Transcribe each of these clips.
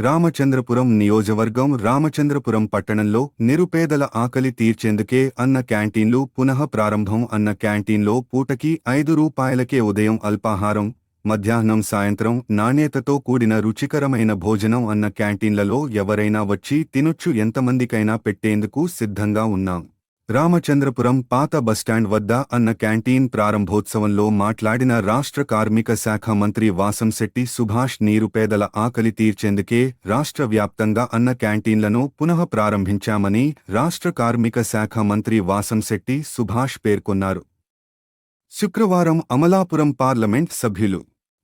రామచంద్రపురం నియోజకవర్గం రామచంద్రపురం పట్టణంలో నిరుపేదల ఆకలి తీర్చేందుకే అన్న క్యాంటీన్లు పునః ప్రారంభం. అన్న క్యాంటీన్లో పూటకి ₹5కే ఉదయం అల్పాహారం, మధ్యాహ్నం సాయంత్రం నాణ్యతతో కూడిన రుచికరమైన భోజనం. అన్న క్యాంటీన్లలో ఎవరైనా వచ్చి తినొచ్చు, ఎంతమందికైనా పెట్టేందుకు సిద్ధంగా ఉన్నాం. రామచంద్రపురం పాత బస్టాండ్ వద్ద అన్న క్యాంటీన్ ప్రారంభోత్సవంలో మాట్లాడిన రాష్ట్ర కార్మిక శాఖ మంత్రి వాసంశెట్టి సుభాష్, నిరుపేదల ఆకలి తీర్చేందుకే రాష్ట్ర వ్యాప్తంగా అన్న క్యాంటీన్లను పునః ప్రారంభించామని రాష్ట్ర కార్మిక శాఖ మంత్రి వాసంశెట్టి సుభాష్ పేర్కొన్నారు. శుక్రవారం అమలాపురం పార్లమెంట్ సభ్యులు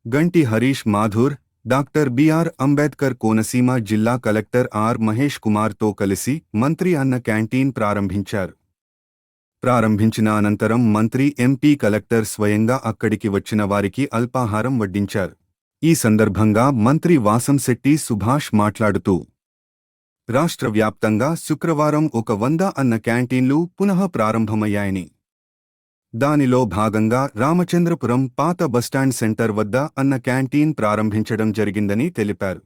గంటి హరీష్ మాథూర్, డాక్టర్ బిఆర్ అంబేద్కర్, కోనసీమ జిల్లా కలెక్టర్ ఆర్ మహేష్ కుమార్తో కలిసి మంత్రి అన్న క్యాంటీన్ ప్రారంభించారు. ప్రారంభించిన అనంతరం మంత్రి, ఎంపీ, కలెక్టర్ స్వయంగా అక్కడికి వచ్చిన వారికి అల్పాహారం వడ్డించారు. ఈ సందర్భంగా మంత్రి వాసంశెట్టి సుభాష్ మాట్లాడుతూ, రాష్ట్ర వ్యాప్తంగా శుక్రవారం 100 అన్న క్యాంటీన్లు పునః ప్రారంభమయ్యాయని, దానిలో భాగంగా రామచంద్రపురం పాత బస్టాండ్ సెంటర్ వద్ద అన్న క్యాంటీన్ ప్రారంభించడం జరిగిందని తెలిపారు.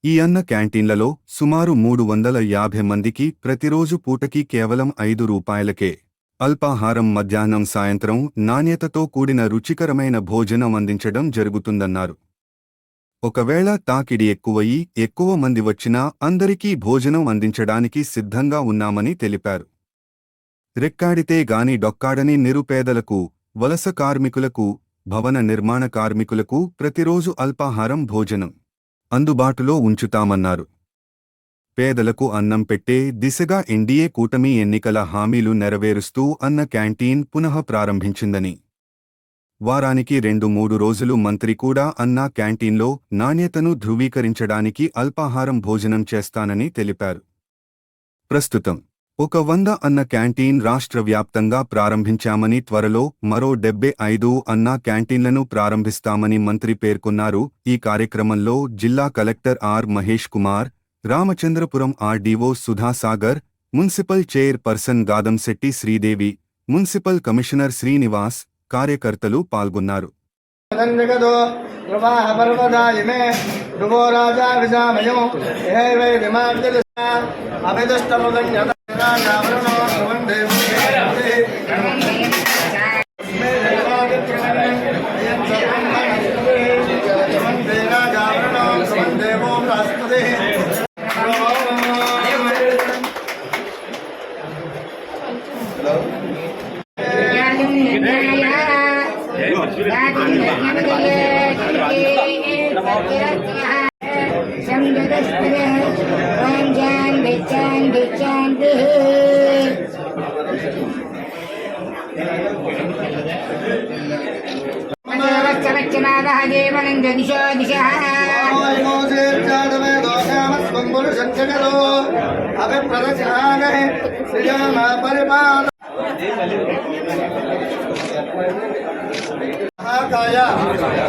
ఈ అన్న క్యాంటీన్లలో సుమారు 350 మందికి ప్రతిరోజు పూటకి కేవలం ₹5కే అల్పాహారం, మధ్యాహ్నం సాయంత్రం నాణ్యతతో కూడిన రుచికరమైన భోజనం అందించడం జరుగుతుందన్నారు. ఒకవేళ తాకిడి ఎక్కువయి ఎక్కువ మంది వచ్చినా అందరికీ భోజనం అందించడానికి సిద్ధంగా ఉన్నామని తెలిపారు. రెక్కాడితే గాని డొక్కాడని నిరుపేదలకు, వలస కార్మికులకు, భవన నిర్మాణ కార్మికులకు ప్రతిరోజు అల్పాహారం, భోజనం అందుబాటులో ఉంచుతామన్నారు. పేదలకు అన్నం పెట్టే దిశగా ఎన్డీఏ కూటమి ఎన్నికల హామీలు నెరవేరుస్తూ అన్న క్యాంటీన్ పునః ప్రారంభించిందని, వారానికి 2-3 రోజులు మంత్రి కూడా అన్న క్యాంటీన్లో నాణ్యతను ధృవీకరించడానికి అల్పాహారం, భోజనం చేస్తానని తెలిపారు. ప్రస్తుతం 100 అన్న క్యాంటీన్ రాష్ట్ర వ్యాప్తంగా ప్రారంభించామని, త్వరలో మరో 75 అన్న క్యాంటీన్లను ప్రారంభిస్తామని మంత్రి పేర్కొన్నారు. ఈ కార్యక్రమంలో జిల్లా collector R Mahesh Kumar, Ramachandrapuram RDO Sudhasagar, municipal chairperson Gadamsetti Sridevi, municipal commissioner Srinivas, కార్యకర్తలు పాల్గొన్నారు.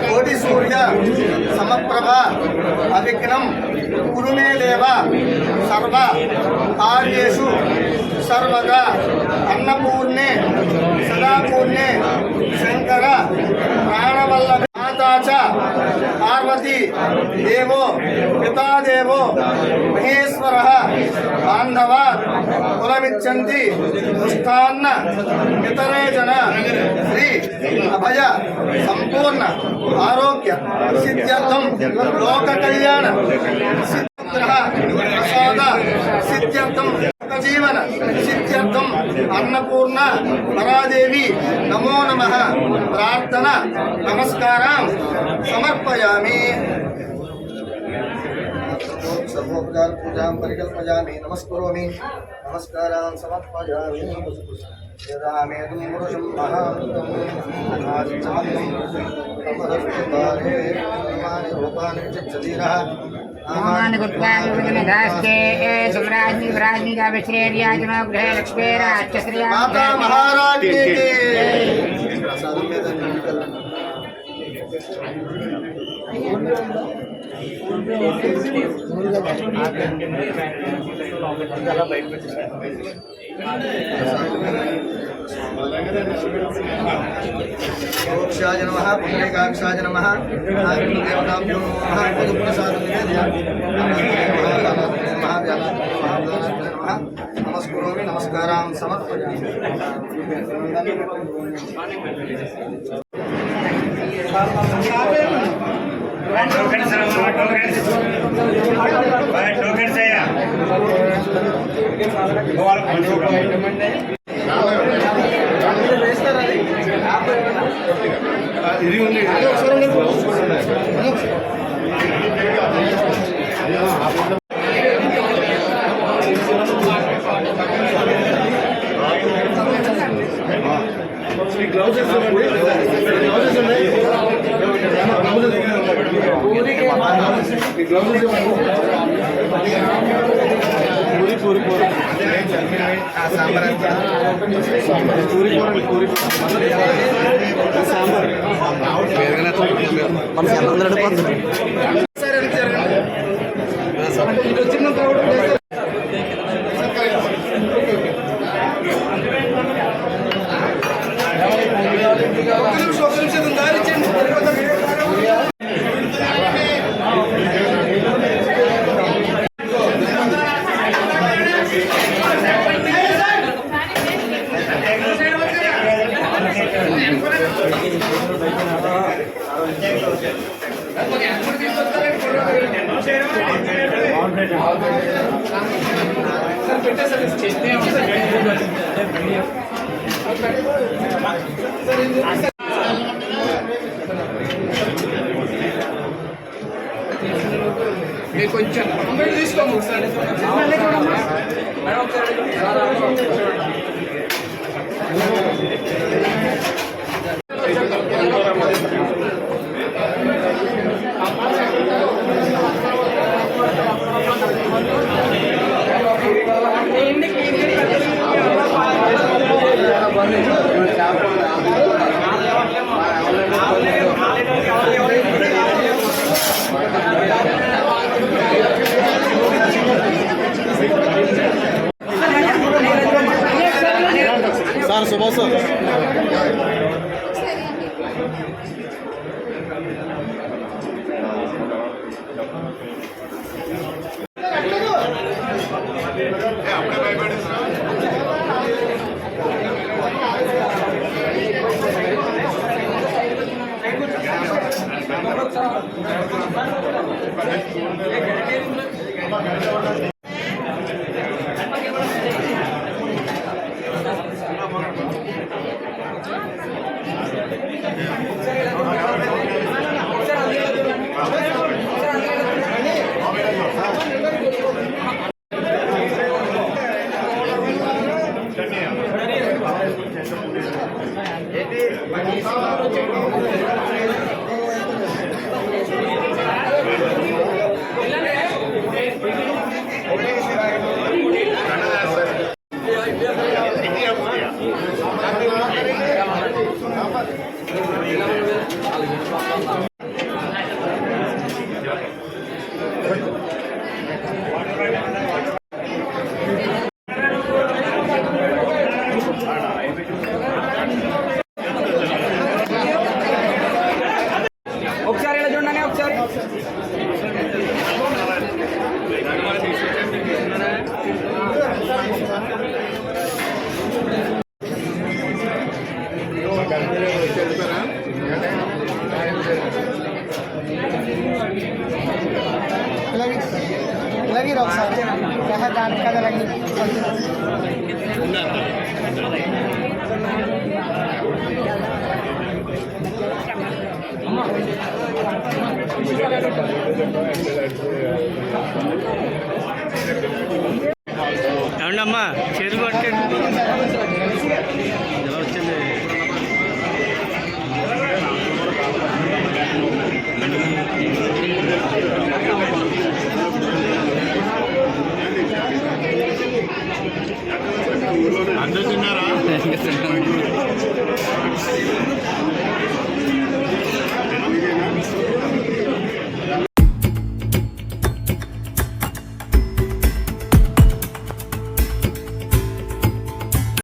కోటి సూర్య సమప్రభ అవిఘ్నం కురు మే దేవ సర్వ కార్యేషు సర్వదా అన్నపూర్ణే సదాపూర్ణే శంకర ప్రాణవల్లభ మాతా చ పార్వతీ దేవో పితాదేవో మహేశ్వరః బాంధవా కులమిచ్చంతి దుష్టాన్న ఇతరే జన శ్రీ అభయ సంపూర్ణ ఆరోగ్య సిద్ధ్యర్థం లోక కళ్యాణ ప్రసాద సిద్ధ్యర్థం జీవన సిద్ధ్యర్థం అన్నపూర్ణ పరాదేవి నమో నమః ప్రార్థన నమస్కారం సమర్పయామి. సర్వోపచార పూజాం పరికల్పయామి. నమస్కరోమి. నమస్కారాన్ సమర్పయామి. రామేదం పురుషం మహామృతం ఆదిత్యమంతం తమరస్కారే నామాని రూపాని చచ్చదీరః महान गुरुत्वा विघ्नदास्ते सम्राज्ञी विराज्ञी का विश्रेर्याजनो गृहे लक्ष्मी राक्षश्रिया माता महाराज की जय। मोक्षाय नमः पुण्डरीकाक्षाय नमः देवताभ्यो नमः पदप्रसादं निवेदयामि नमस्करोमि नमस्कारां समर्पयामि ఇది ఉంది కొంచెం తీసుకోండి ఒకసారి సార్ శుభ సార్ ఒకసారి ఇలా చూడండి ఒకసారి लगी रहो साथ कहा दांत का लगी అవునమ్మా చేతులు పట్టుకోండి